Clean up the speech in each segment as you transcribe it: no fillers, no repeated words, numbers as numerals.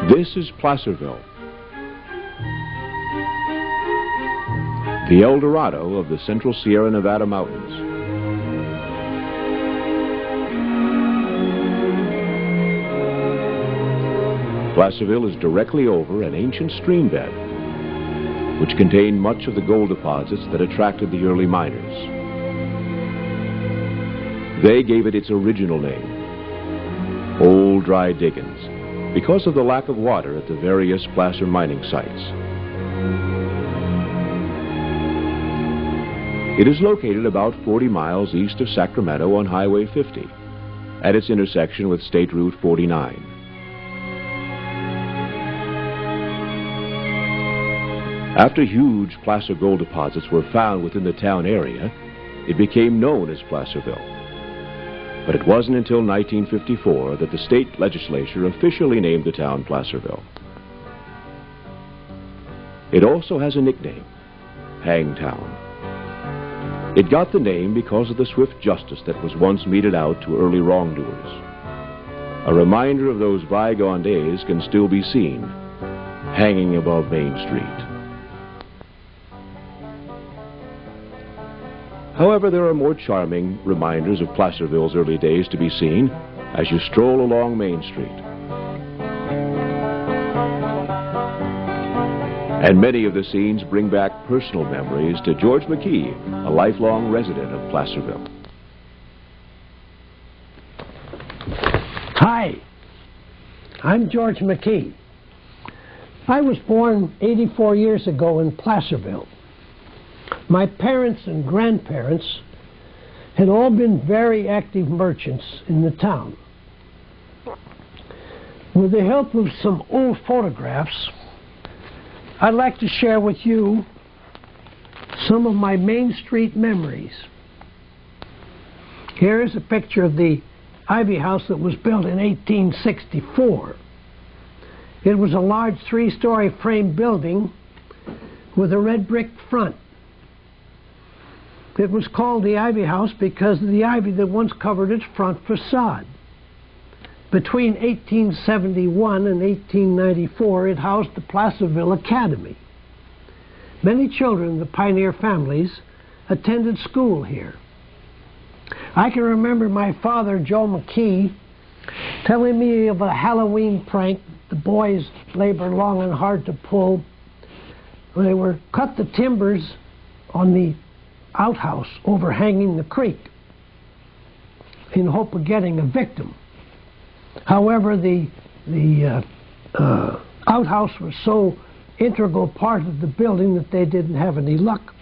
This is Placerville, the El Dorado of the central Sierra Nevada mountains. Placerville is directly over an ancient stream bed, which contained much of the gold deposits that attracted the early miners. They gave it its original name, Old Dry Diggins, because of the lack of water at the various placer mining sites. It is located about 40 miles east of Sacramento on Highway 50, at its intersection with State Route 49. After huge placer gold deposits were found within the town area, it became known as Placerville. But it wasn't until 1954 that the state legislature officially named the town Placerville. It also has a nickname, Hangtown. It got the name because of the swift justice that was once meted out to early wrongdoers. A reminder of those bygone days can still be seen, hanging above Main Street. However, there are more charming reminders of Placerville's early days to be seen as you stroll along Main Street. And many of the scenes bring back personal memories to George McKee, a lifelong resident of Placerville. Hi, I'm George McKee. I was born 84 years ago in Placerville. My parents and grandparents had all been very active merchants in the town. With the help of some old photographs, I'd like to share with you some of my Main Street memories. Here is a picture of the Ivy House that was built in 1864. It was a large three-story frame building with a red brick front. It was called the Ivy House because of the ivy that once covered its front facade. Between 1871 and 1894, it housed the Placerville Academy. Many children of the pioneer families attended school here. I can remember my father, Joe McKee, telling me of a Halloween prank the boys labored long and hard to pull. They were cut the timbers on the outhouse overhanging the creek in hope of getting a victim. However, the outhouse was so integral part of the building that they didn't have any luck,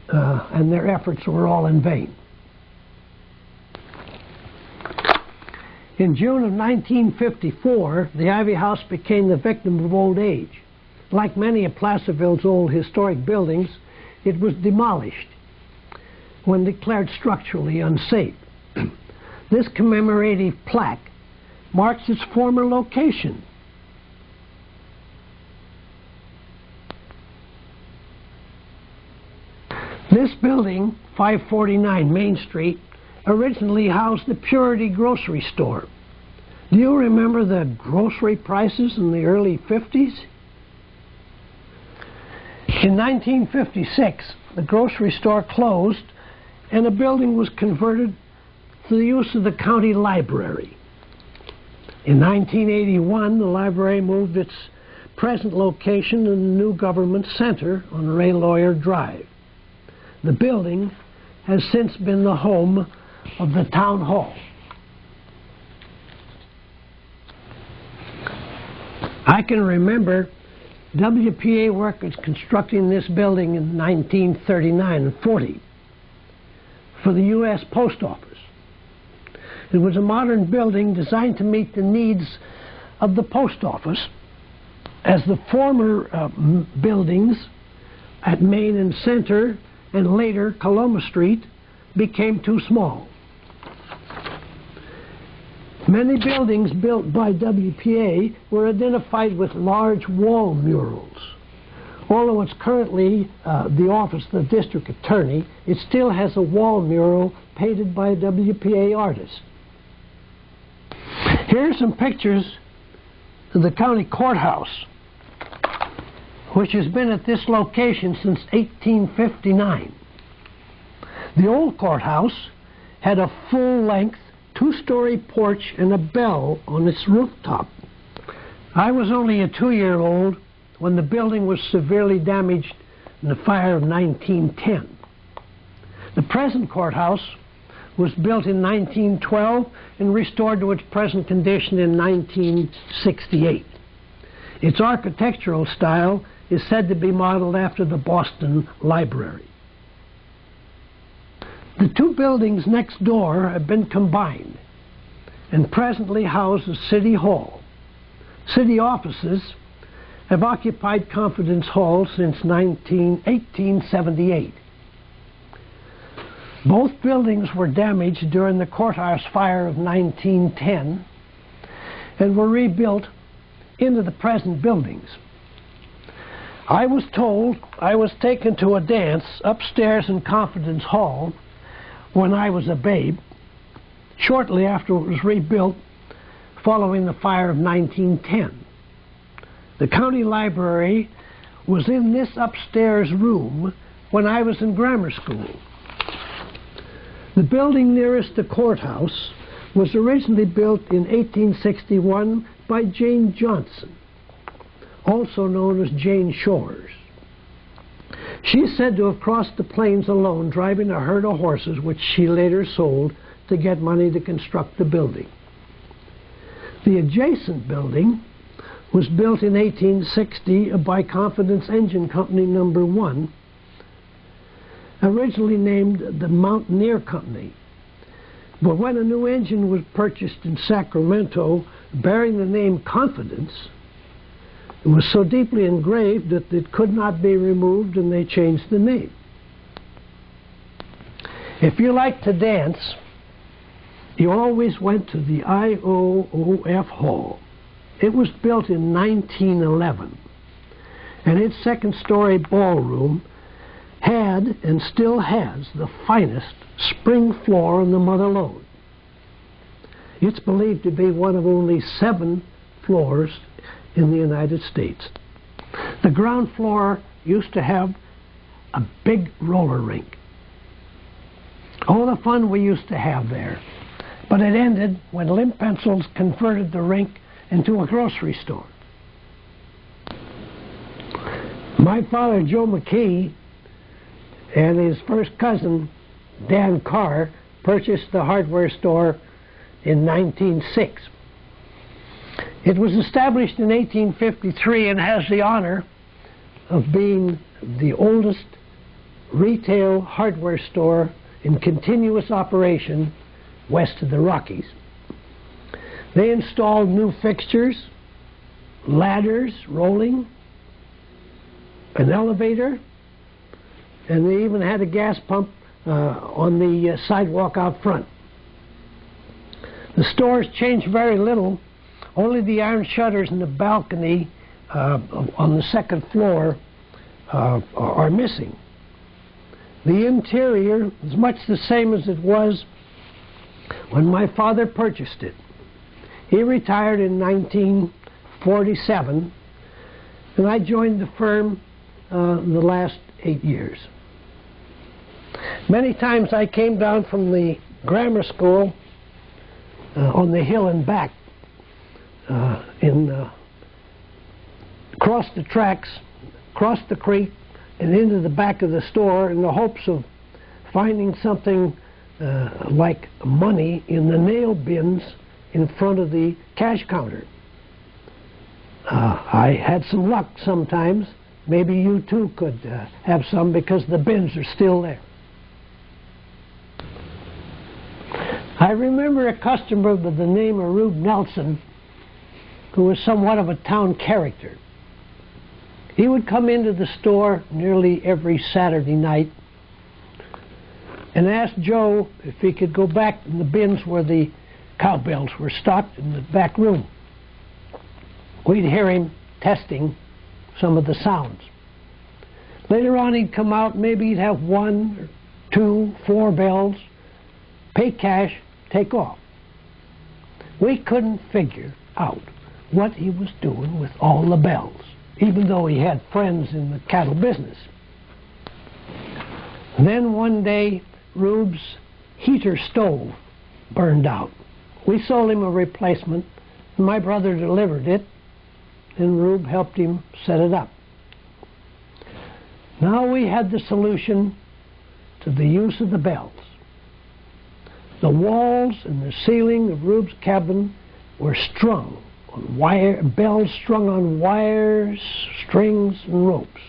and their efforts were all in vain. In June of 1954, the Ivy House became the victim of old age. Like many of Placerville's old historic buildings, it was demolished when declared structurally unsafe. This commemorative plaque marks its former location. This building, 549 Main Street, originally housed the Purity grocery store. Do you remember the grocery prices in the early 50s? In 1956, the grocery store closed and the building was converted to the use of the county library. In 1981, the library moved its present location in the new government center on Ray Lawyer Drive. The building has since been the home of the town hall. I can remember WPA workers constructing this building in 1939 and 40 for the U.S. Post Office. It was a modern building designed to meet the needs of the post office, as the former buildings at Main and Center and later Coloma Street became too small. Many buildings built by WPA were identified with large wall murals. Although it's currently the office of the district attorney, it still has a wall mural painted by a WPA artist. Here are some pictures of the county courthouse, which has been at this location since 1859. The old courthouse had a full-length, two-story porch and a bell on its rooftop. I was only a 2-year-old when the building was severely damaged in the fire of 1910. The present courthouse was built in 1912 and restored to its present condition in 1968. Its architectural style is said to be modeled after the Boston Library. The two buildings next door have been combined and presently house the City Hall. City offices have occupied Confidence Hall since 1878. Both buildings were damaged during the courthouse fire of 1910 and were rebuilt into the present buildings. I was told I was taken to a dance upstairs in Confidence Hall when I was a babe, shortly after it was rebuilt following the fire of 1910. The county library was in this upstairs room when I was in grammar school. The building nearest the courthouse was originally built in 1861 by Jane Johnson, also known as Jane Shores. She is said to have crossed the plains alone, driving a herd of horses, which she later sold to get money to construct the building. The adjacent building was built in 1860 by Confidence Engine Company No. 1, originally named the Mountaineer Company. But when a new engine was purchased in Sacramento bearing the name Confidence, it was so deeply engraved that it could not be removed, and they changed the name. If you like to dance, you always went to the IOOF Hall. It was built in 1911, and its second-story ballroom had and still has the finest spring floor on the Mother Lode. It's believed to be one of only 7 floors in the United States. The ground floor used to have a big roller rink. All the fun we used to have there. But it ended when Limp Pencils converted the rink into a grocery store. My father, Joe McKee, and his first cousin, Dan Carr, purchased the hardware store in 1906. It was established in 1853 and has the honor of being the oldest retail hardware store in continuous operation west of the Rockies. They installed new fixtures, ladders, rolling, an elevator, and they even had a gas pump on the sidewalk out front. The stores changed very little. Only the iron shutters in the balcony on the second floor are missing. The interior is much the same as it was when my father purchased it. He retired in 1947, and I joined the firm the last 8 years. Many times I came down from the grammar school on the hill and back, across the tracks, across the creek, and into the back of the store in the hopes of finding something like money in the nail bins in front of the cash counter. I had some luck sometimes. Maybe you too could have some, because the bins are still there. I remember a customer by the name of Rube Nelson, who was somewhat of a town character. He would come into the store nearly every Saturday night and ask Joe if he could go back in the bins where the cowbells were stocked in the back room. We'd hear him testing some of the sounds. Later on he'd come out, maybe he'd have 1 or 2, 4 bells, pay cash, take off. We couldn't figure out what he was doing with all the bells, even though he had friends in the cattle business. Then one day, Rube's heater stove burned out. We sold him a replacement, and my brother delivered it, and Rube helped him set it up. Now we had the solution to the use of the bells. The walls and the ceiling of Rube's cabin were strung on bells strung on wires, strings, and ropes.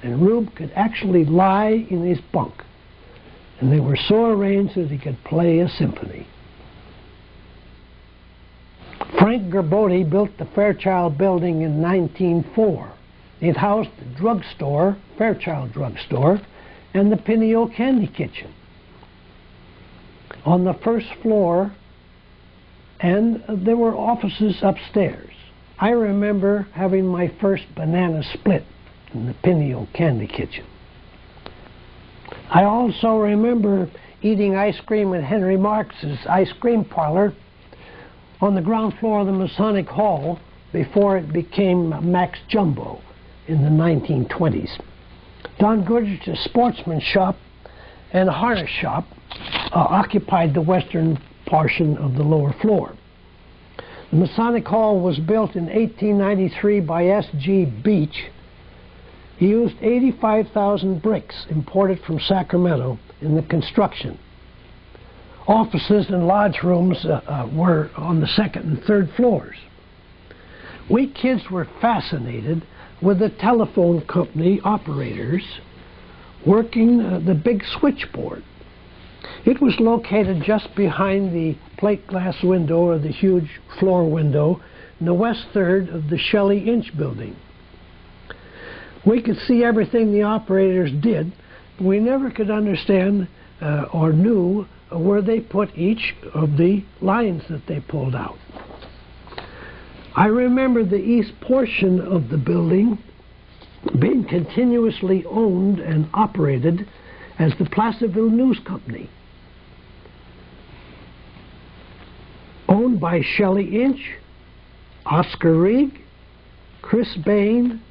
And Rube could actually lie in his bunk, and they were so arranged that he could play a symphony. Frank Gerbotti built the Fairchild Building in 1904. It housed the drugstore, Fairchild Drugstore, and the Pinio Candy Kitchen on the first floor, and there were offices upstairs. I remember having my first banana split in the Pinio Candy Kitchen. I also remember eating ice cream at Henry Marx's ice cream parlor on the ground floor of the Masonic Hall before it became Max Jumbo in the 1920s. Don Goodrich's sportsman shop and harness shop occupied the western portion of the lower floor. The Masonic Hall was built in 1893 by S.G. Beach. He used 85,000 bricks imported from Sacramento in the construction. Offices and lodge rooms were on the second and third floors. We kids were fascinated with the telephone company operators working the big switchboard. It was located just behind the plate glass window, or the huge floor window, in the west third of the Shelley Inch building. We could see everything the operators did, but we never could understand or knew where they put each of the lines that they pulled out. I remember the east portion of the building being continuously owned and operated as the Placerville News Company, owned by Shelley Inch, Oscar Reig, Chris Bain,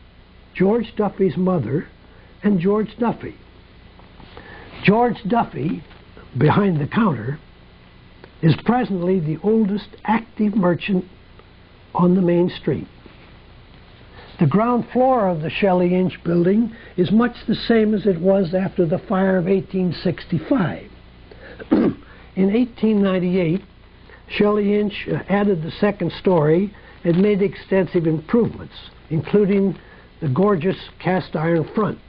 George Duffy's mother, and George Duffy. George Duffy, behind the counter, is presently the oldest active merchant on the main street. The ground floor of the Shelley Inch building is much the same as it was after the fire of 1865. In 1898, Shelley Inch added the second story and made extensive improvements, including the gorgeous cast iron front.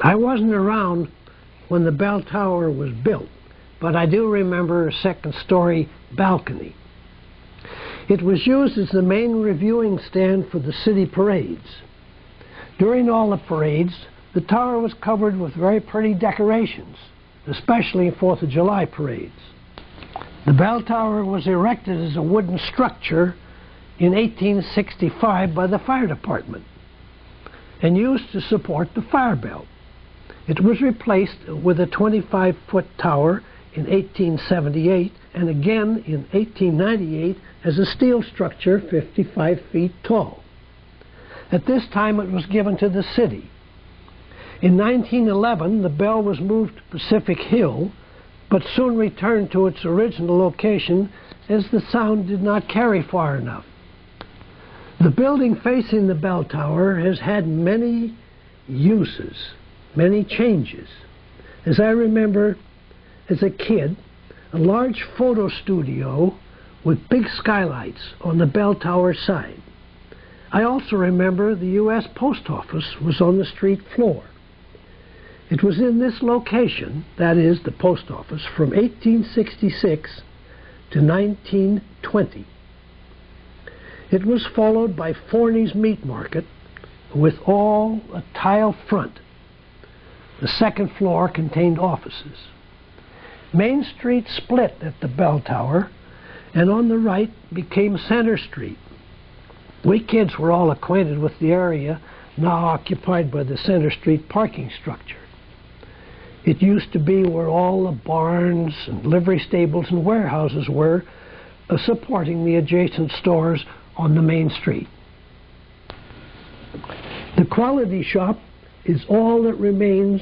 I wasn't around when the bell tower was built, but I do remember a second story balcony. It was used as the main reviewing stand for the city parades. During all the parades, the tower was covered with very pretty decorations, especially in 4th of July parades. The bell tower was erected as a wooden structure in 1865 by the fire department and used to support the fire bell. It was replaced with a 25-foot tower in 1878 and again in 1898 as a steel structure 55 feet tall. At this time, it was given to the city. In 1911, the bell was moved to Pacific Hill, but soon returned to its original location as the sound did not carry far enough. The building facing the bell tower has had many uses, many changes. As I remember, as a kid, a large photo studio with big skylights on the bell tower side. I also remember the U.S. Post Office was on the street floor. It was in this location, that is, the post office, from 1866 to 1920. It was followed by Forney's Meat Market with all a tile front. The second floor contained offices. Main Street split at the bell tower, and on the right became Center Street. We kids were all acquainted with the area now occupied by the Center Street parking structure. It used to be where all the barns and livery stables and warehouses were, supporting the adjacent stores on the main street. The Quality Shop is all that remains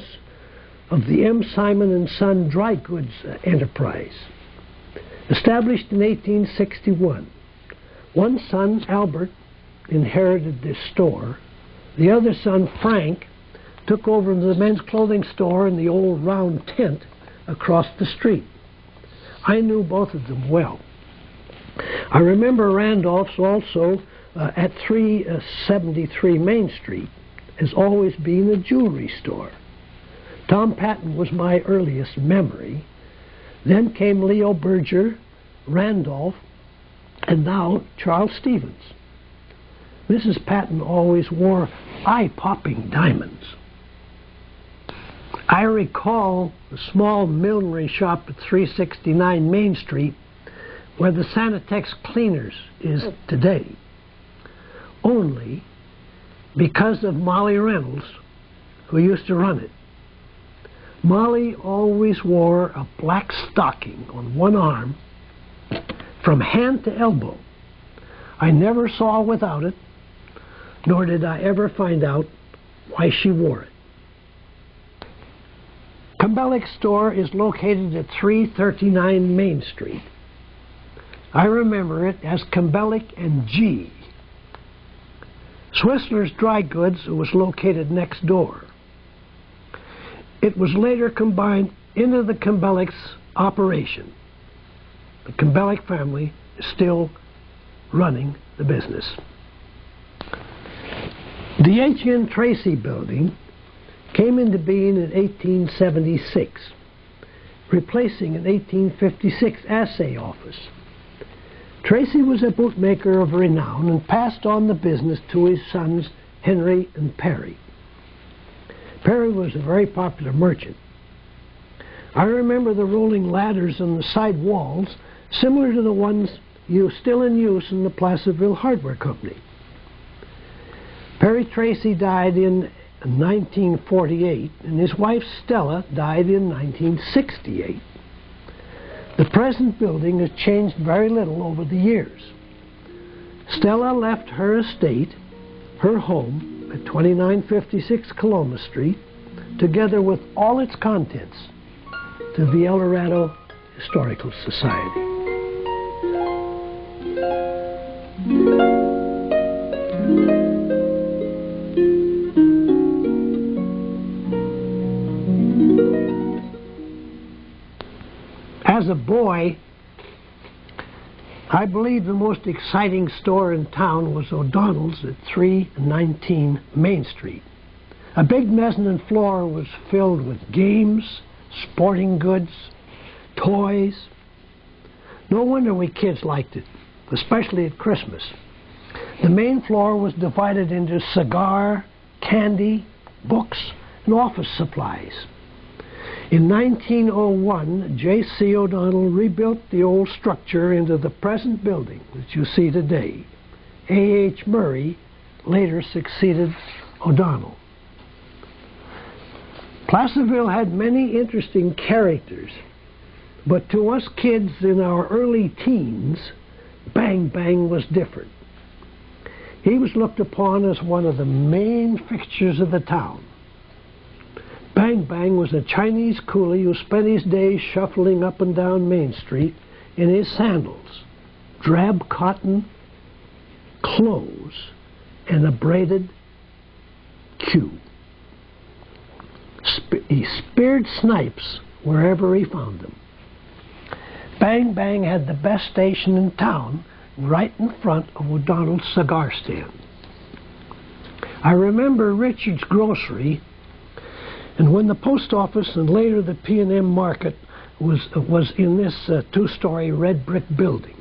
of the M. Simon & Son dry goods enterprise. Established in 1861, one son, Albert, inherited this store. The other son, Frank, took over the men's clothing store in the old round tent across the street. I knew both of them well. I remember Randolph's also at 373 Main Street as always being a jewelry store. Tom Patton was my earliest memory. Then came Leo Berger, Randolph, and now Charles Stevens. Mrs. Patton always wore eye-popping diamonds. I recall the small millinery shop at 369 Main Street where the Sanitex Cleaners is today. Only because of Molly Reynolds, who used to run it. Molly always wore a black stocking on one arm from hand to elbow. I never saw her without it, nor did I ever find out why she wore it. Kembelic's store is located at 339 Main Street. I remember it as Kembelic and G. Swissler's Dry Goods was located next door. It was later combined into the Kembelic's operation. The Kembelic family is still running the business. The H.N. Tracy building came into being in 1876, replacing an 1856 assay office. Tracy was a bootmaker of renown and passed on the business to his sons Henry and Perry. Perry was a very popular merchant. I remember the rolling ladders on the side walls, similar to the ones still in use in the Placerville Hardware Company. Perry Tracy died in 1948, and his wife Stella died in 1968. The present building has changed very little over the years. Stella left her estate, her home, at 2956 Coloma Street, together with all its contents, to the El Dorado Historical Society. As a boy, I believe the most exciting store in town was O'Donnell's at 319 Main Street. A big mezzanine floor was filled with games, sporting goods, toys. No wonder we kids liked it, especially at Christmas. The main floor was divided into cigar, candy, books, and office supplies. In 1901, J.C. O'Donnell rebuilt the old structure into the present building that you see today. A.H. Murray later succeeded O'Donnell. Placerville had many interesting characters, but to us kids in our early teens, Bang Bang was different. He was looked upon as one of the main fixtures of the town. Bang Bang was a Chinese coolie who spent his days shuffling up and down Main Street in his sandals, drab cotton clothes, and a braided queue. He speared snipes wherever he found them. Bang Bang had the best station in town, right in front of O'Donnell's cigar stand. I remember Richard's Grocery, and when the post office and later the P&M Market was in this two-story red brick building.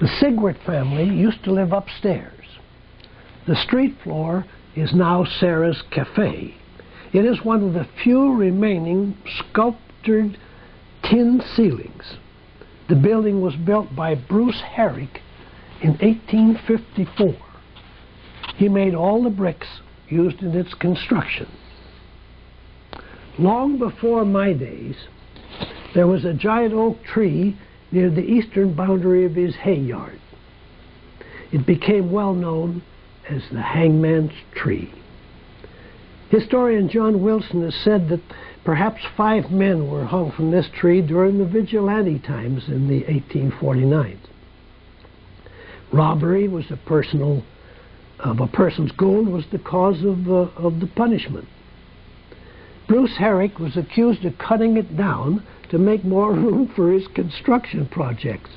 The Sigwart family used to live upstairs. The street floor is now Sarah's Cafe. It is one of the few remaining sculptured tin ceilings. The building was built by Bruce Herrick in 1854. He made all the bricks used in its construction. Long before my days, there was a giant oak tree near the eastern boundary of his hay yard. It became well known as the Hangman's Tree. Historian John Wilson has said that perhaps 5 men were hung from this tree during the vigilante times in the 1849. Robbery was a person's gold was the cause of the punishment. Bruce Herrick was accused of cutting it down to make more room for his construction projects,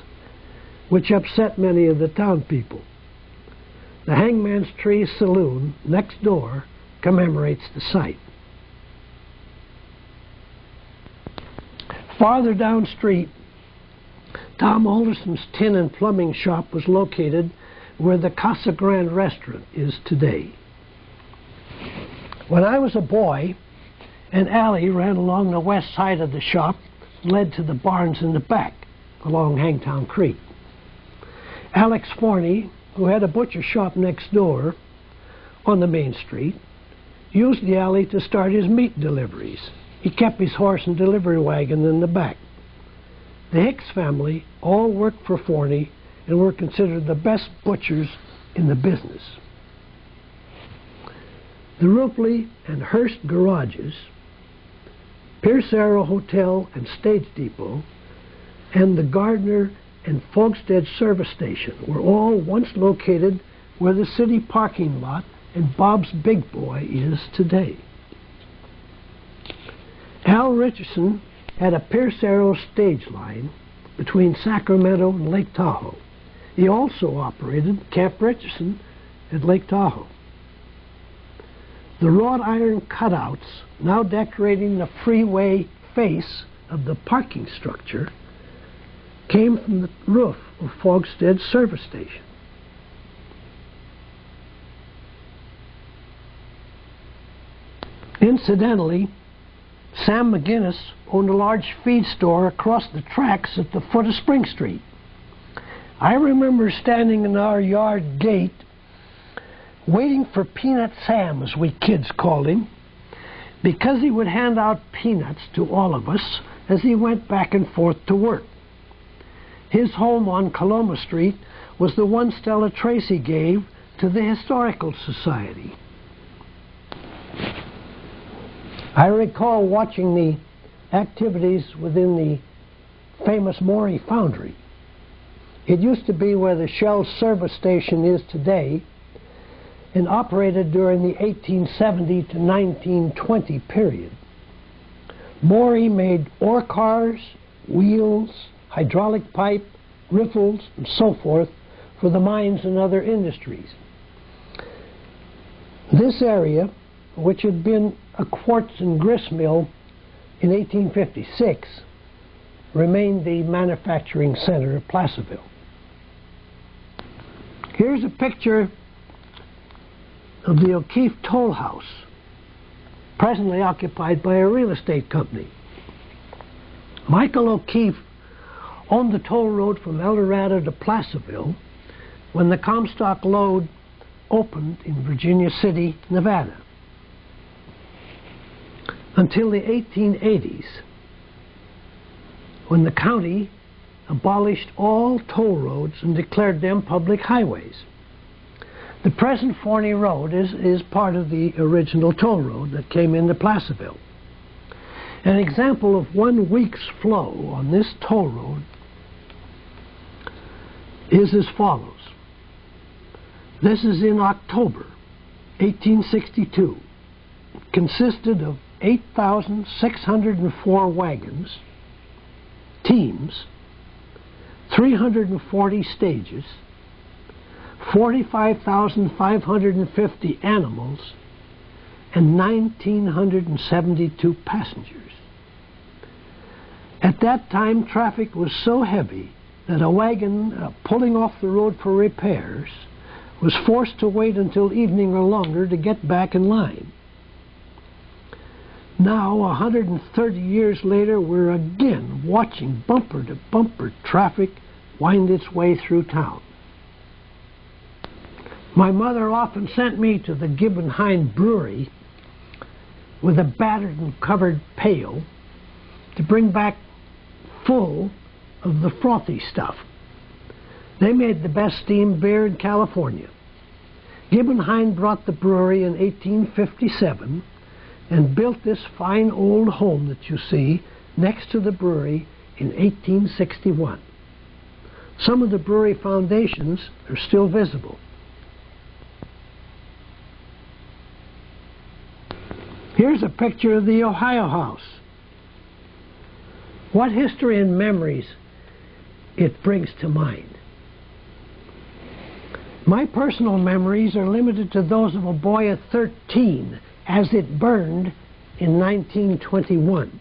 which upset many of the town people. The Hangman's Tree Saloon next door commemorates the site. Farther downstreet, Tom Alderson's tin and plumbing shop was located where the Casa Grande restaurant is today. When I was a boy, an alley ran along the west side of the shop and led to the barns in the back along Hangtown Creek. Alex Forney, who had a butcher shop next door on the main street, used the alley to start his meat deliveries. He kept his horse and delivery wagon in the back. The Hicks family all worked for Forney and were considered the best butchers in the business. The Rupley and Hearst garages, Pierce Arrow Hotel and Stage Depot, and the Gardner and Folkstead service station were all once located where the city parking lot and Bob's Big Boy is today. Al Richardson had a Pierce Arrow stage line between Sacramento and Lake Tahoe. He also operated Camp Richardson at Lake Tahoe. The wrought iron cutouts now decorating the freeway face of the parking structure came from the roof of Fogstead service station. Incidentally, Sam McGinnis owned a large feed store across the tracks at the foot of Spring Street. I remember standing in our yard gate waiting for Peanut Sam, as we kids called him, because he would hand out peanuts to all of us as he went back and forth to work. His home on Coloma Street was the one Stella Tracy gave to the Historical Society. I recall watching the activities within the famous Morey Foundry. It used to be where the Shell service station is today and operated during the 1870 to 1920 period. Morey made ore cars, wheels, hydraulic pipe, riffles, and so forth for the mines and other industries. This area, which had been a quartz and grist mill in 1856, remained the manufacturing center of Placerville. Here's a picture of the O'Keefe Toll House, presently occupied by a real estate company. Michael O'Keefe owned the toll road from El Dorado to Placerville when the Comstock Lode opened in Virginia City, Nevada. Until the 1880s, when the county abolished all toll roads and declared them public highways. The present Forney Road is part of the original toll road that came into Placerville. An example of 1 week's flow on this toll road is as follows. This is in October 1862. It consisted of 8,604 wagons, teams, 340 stages, 45,550 animals, and 1,972 passengers. At that time, traffic was so heavy that a wagon pulling off the road for repairs was forced to wait until evening or longer to get back in line. Now, 130 years later, we're again watching bumper-to-bumper traffic wind its way through town. My mother often sent me to the Gibbon Hind Brewery with a battered and covered pail to bring back full of the frothy stuff. They made the best steamed beer in California. Gibbon Hind brought the brewery in 1857 and built this fine old home that you see next to the brewery in 1861. Some of the brewery foundations are still visible. Here's a picture of the Ohio House. What history and memories it brings to mind. My personal memories are limited to those of a boy at 13 as it burned in 1921.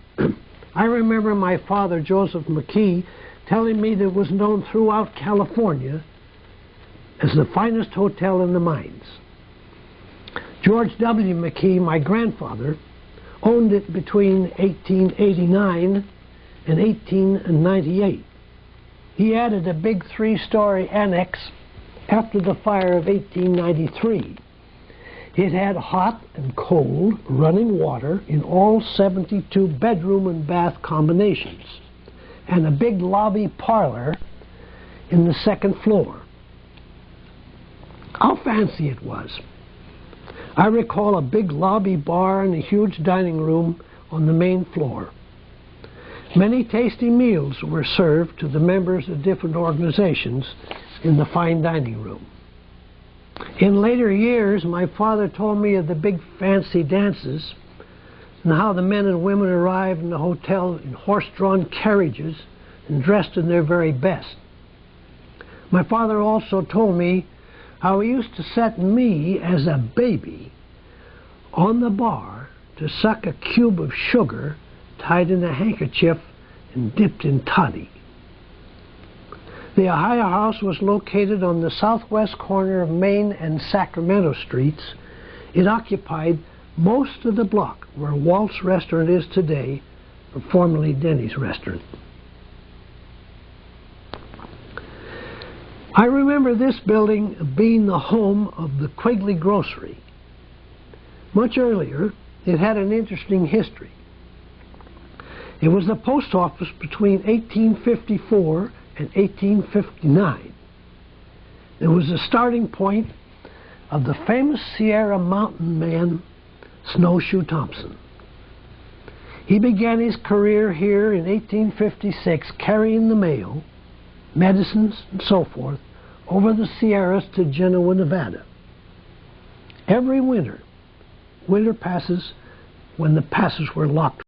I remember my father, Joseph McKee, telling me that it was known throughout California as the finest hotel in the mines. George W. McKee, my grandfather, owned it between 1889 and 1898. He added a big 3-story annex after the fire of 1893. It had hot and cold running water in all 72 bedroom and bath combinations, and a big lobby parlor in the second floor. How fancy it was. I recall a big lobby bar and a huge dining room on the main floor. Many tasty meals were served to the members of different organizations in the fine dining room. In later years, my father told me of the big fancy dances and how the men and women arrived in the hotel in horse-drawn carriages and dressed in their very best. My father also told me how he used to set me as a baby on the bar to suck a cube of sugar tied in a handkerchief and dipped in toddy. The Ohio House was located on the southwest corner of Main and Sacramento Streets. It occupied most of the block where Walt's Restaurant is today, or formerly Denny's Restaurant. I remember this building being the home of the Quigley Grocery. Much earlier, it had an interesting history. It was the post office between 1854 and 1859. It was the starting point of the famous Sierra Mountain man, Snowshoe Thompson. He began his career here in 1856 carrying the mail, medicines, and so forth over the Sierras to Genoa, Nevada. Every winter passes when the passes were locked